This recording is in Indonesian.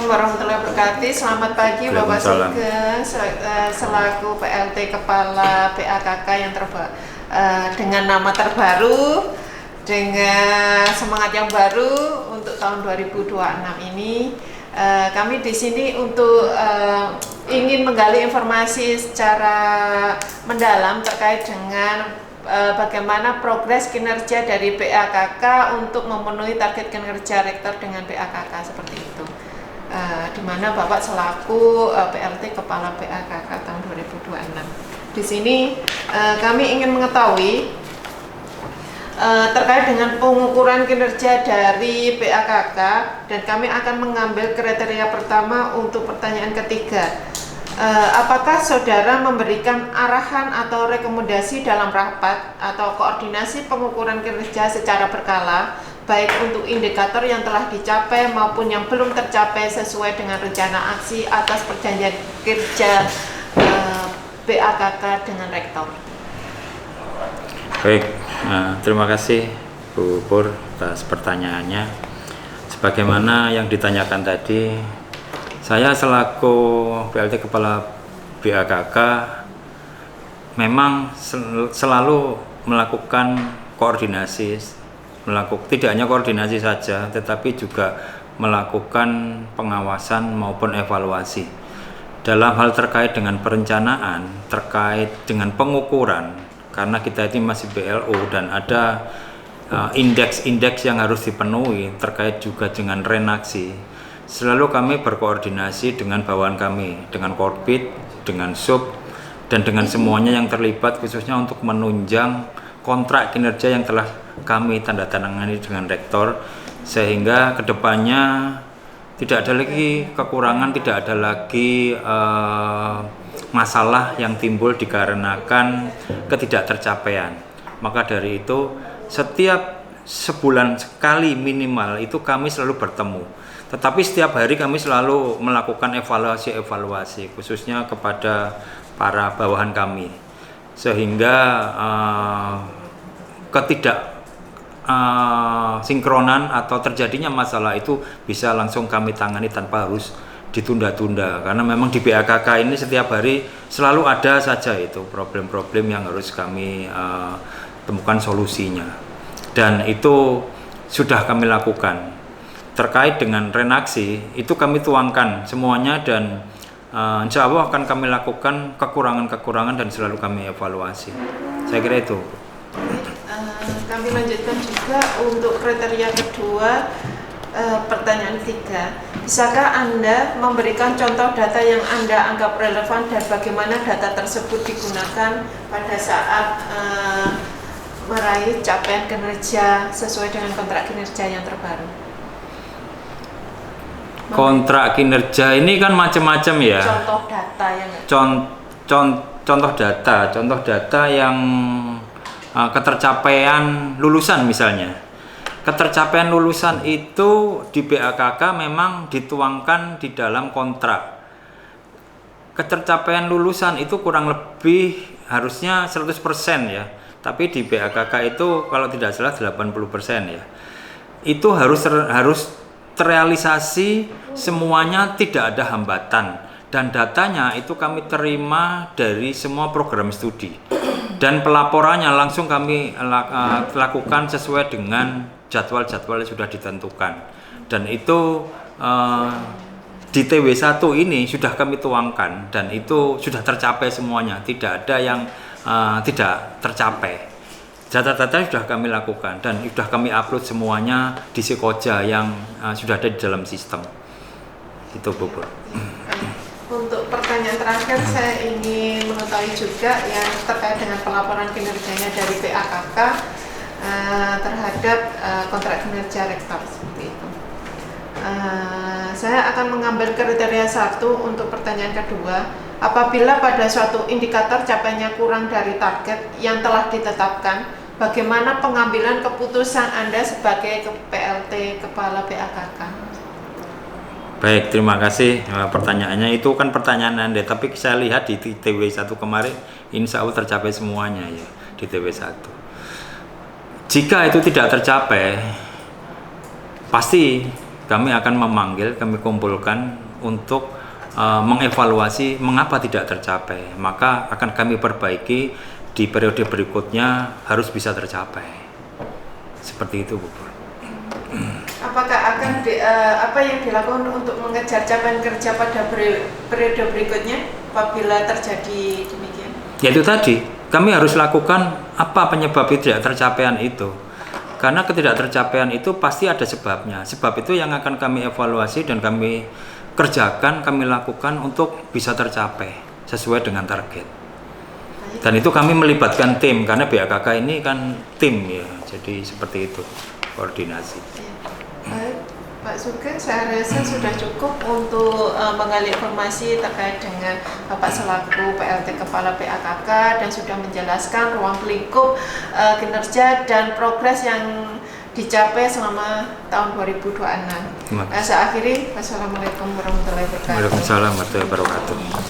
Assalamualaikum warahmatullahi wabarakatuh. Selamat pagi Bapak Sugeng selaku PLT Kepala PAKK yang dengan nama terbaru, dengan semangat yang baru untuk tahun 2026 ini. Kami di sini untuk ingin menggali informasi secara mendalam terkait dengan bagaimana progres kinerja dari PAKK untuk memenuhi target kinerja rektor dengan PAKK seperti itu. Di mana Bapak selaku PLT Kepala PAKK tahun 2026. Di sini kami ingin mengetahui terkait dengan pengukuran kinerja dari PAKK, dan kami akan mengambil kriteria pertama untuk pertanyaan ketiga. Apakah saudara memberikan arahan atau rekomendasi dalam rapat atau koordinasi pengukuran kinerja secara berkala, baik untuk indikator yang telah dicapai maupun yang belum tercapai sesuai dengan rencana aksi atas perjanjian kerja PAKK dengan rektor? Baik, terima kasih Bu Pur atas pertanyaannya. Sebagaimana yang ditanyakan tadi, saya selaku PLT Kepala PAKK memang selalu melakukan koordinasi, tidak hanya koordinasi saja, tetapi juga melakukan pengawasan maupun evaluasi dalam hal terkait dengan perencanaan, terkait dengan pengukuran, karena kita ini masih BLO dan ada indeks-indeks yang harus dipenuhi terkait juga dengan renaksi. Selalu kami berkoordinasi dengan bawahan kami, dengan Korbit, dengan Sub, dan dengan semuanya yang terlibat, khususnya untuk menunjang kontrak kinerja yang telah kami tanda tangani dengan rektor, sehingga kedepannya tidak ada lagi kekurangan, tidak ada lagi masalah yang timbul dikarenakan ketidaktercapaian. Maka dari itu, setiap sebulan sekali minimal itu kami selalu bertemu. Tetapi setiap hari kami selalu melakukan evaluasi khususnya kepada para bawahan kami, sehingga sinkronan atau terjadinya masalah itu bisa langsung kami tangani tanpa harus ditunda-tunda, karena memang di PAKK ini setiap hari selalu ada saja itu problem-problem yang harus kami temukan solusinya, dan itu sudah kami lakukan. Terkait dengan renaksi itu kami tuangkan semuanya, dan insya Allah akan kami lakukan kekurangan-kekurangan dan selalu kami evaluasi. Saya kira itu. Kami lanjutkan juga untuk kriteria kedua, pertanyaan 3. Bisakah Anda memberikan contoh data yang Anda anggap relevan dan bagaimana data tersebut digunakan pada saat meraih capaian kinerja sesuai dengan kontrak kinerja yang terbaru? Kontrak kinerja ini kan macam-macam ya. Contoh data yang contoh data yang ketercapaian lulusan misalnya. Ketercapaian lulusan itu di PAKK memang dituangkan di dalam kontrak. Ketercapaian lulusan itu kurang lebih harusnya 100% ya. Tapi di PAKK itu kalau tidak salah 80% ya. Itu harus terrealisasi semuanya, tidak ada hambatan, dan datanya itu kami terima dari semua program studi, dan pelaporannya langsung kami lakukan sesuai dengan jadwal-jadwal yang sudah ditentukan, dan itu di TW1 ini sudah kami tuangkan dan itu sudah tercapai semuanya, tidak ada yang tidak tercapai. Data-data sudah kami lakukan dan sudah kami upload semuanya di Sekoja yang sudah ada di dalam sistem. Itu Bu. Untuk pertanyaan terakhir, saya ingin mengetahui juga yang terkait dengan pelaporan kinerjanya dari PAKK terhadap kontrak kinerja rektor seperti itu. Saya akan mengambil kriteria 1 untuk pertanyaan kedua. Apabila pada suatu indikator capaiannya kurang dari target yang telah ditetapkan, bagaimana pengambilan keputusan Anda sebagai PLT Kepala PAKK? Baik, terima kasih pertanyaannya. Itu kan pertanyaan Anda, tapi saya lihat di TW1 kemarin insya Allah tercapai semuanya ya di TW1. Jika itu tidak tercapai, pasti kami akan memanggil, kami kumpulkan untuk mengevaluasi mengapa tidak tercapai. Maka akan kami perbaiki di periode berikutnya harus bisa tercapai. Seperti itu, Bu Pur. Apakah akan apa yang dilakukan untuk mengejar capaian kerja pada periode berikutnya apabila terjadi demikian? Ya itu tadi, kami harus lakukan apa penyebab tidak tercapaian itu. Karena ketidaktercapaian itu pasti ada sebabnya. Sebab itu yang akan kami evaluasi dan kami kerjakan, kami lakukan untuk bisa tercapai sesuai dengan target. Dan itu kami melibatkan tim, karena BAKK ini kan tim ya, jadi seperti itu koordinasi. Baik, Pak Sugeng, saya rasa sudah cukup untuk menggali informasi terkait dengan Bapak selaku PLT Kepala BAKK dan sudah menjelaskan ruang lingkup kinerja dan progres yang dicapai selama tahun 2026. Saya akhiri, wassalamualaikum warahmatullahi wabarakatuh. Waalaikumsalam warahmatullahi wabarakatuh.